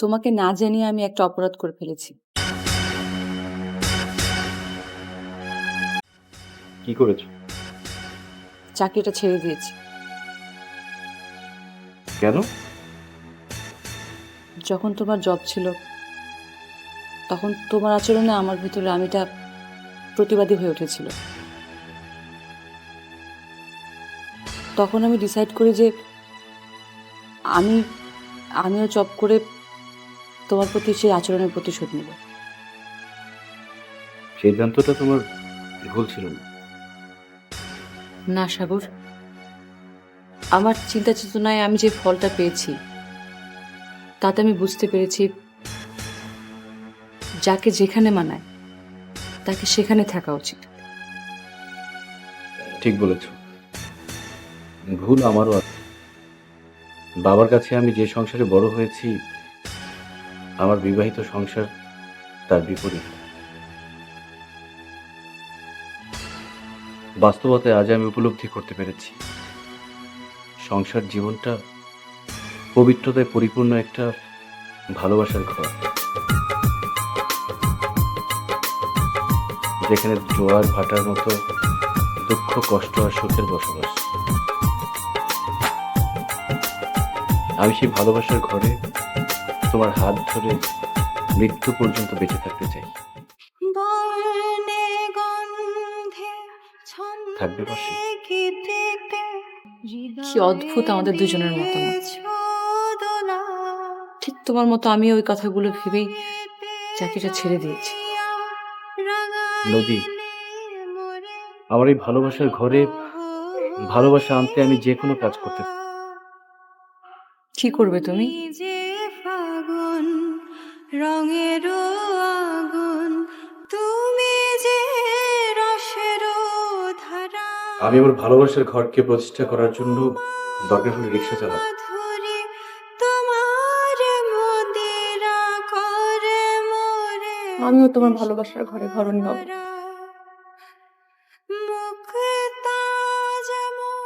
তোমাকে না জানিয়ে আমি একটা অপরাধ করে ফেলেছি। কি করেছো? চাকরিটা ছেড়ে দিয়েছি। কেন? যখন তোমার জব ছিল তখন তোমার আচরণে আমার ভিতরে আমিটা প্রতিবাদী হয়ে উঠেছিল। তখন আমি ডিসাইড করি যে আমিও জব করে তোমার প্রতি সেই আচরণের প্রতিশোধ নেব। সিদ্ধান্তটা তোমার ভুল ছিল না। না সাগর, আমার চিন্তা চেতনায় আমি যে ফলটা পেয়েছি তাতে আমি বুঝতে পেরেছি যাকে যেখানে মানায় তাকে সেখানে থাকা উচিত। ঠিক বলেছ, ভুল আমারও আছে। বাবার কাছে আমি যে সংসারে বড় হয়েছি, আমার বিবাহিত সংসার তার বিপরীত। বাস্তবতায় আজ আমি উপলব্ধি করতে পেরেছি সংসার জীবনটা পবিত্রতায় পরিপূর্ণ একটা ভালোবাসার ঘর, যেখানে জোয়ার ভাটার মতো দুঃখ, কষ্ট আর সুখের বসবাস। আমি সেই ভালোবাসার ঘরে তোমার হাত ধরে মৃত্যু পর্যন্ত বেঁচে থাকতে চাই। থাকবে পাশে। কি অদ্ভুত আমাদের দুজনের মতামত। ঠিক তোমার মতো আমি ওই কথাগুলো ভেবেই চাকরিটা ছেড়ে দিয়েছি। নদী, আমার এই ভালোবাসার ঘরে ভালোবাসা আনতে আমি যে কোনো কাজ করতে। কি করবে তুমি? রঙের আগুন তুমি যে রসের ধারা। আমি আমার ভালোবাসার ঘরকে প্রতিষ্ঠা করার জন্য দরকার হলে রিক্সা চালাবো। আমিও তোমার ভালোবাসার ঘরে ঘরণী হব।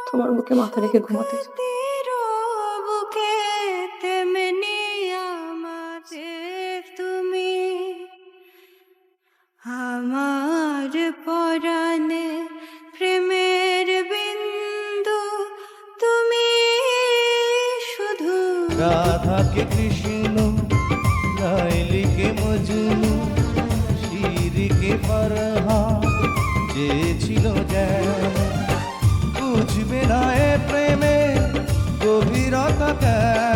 তোমার বুকে মাথা রেখে ঘুমাতে চাই। আমার পরাণে প্রেমের বিন্দু তুমি শুধু। রাধাকে কৃষ্ণ, লাইলিকে মজনু, শিরকে ফরহাদ, যে ছিল যেন বুঝবে না এ প্রেমে গভীরতা কেন।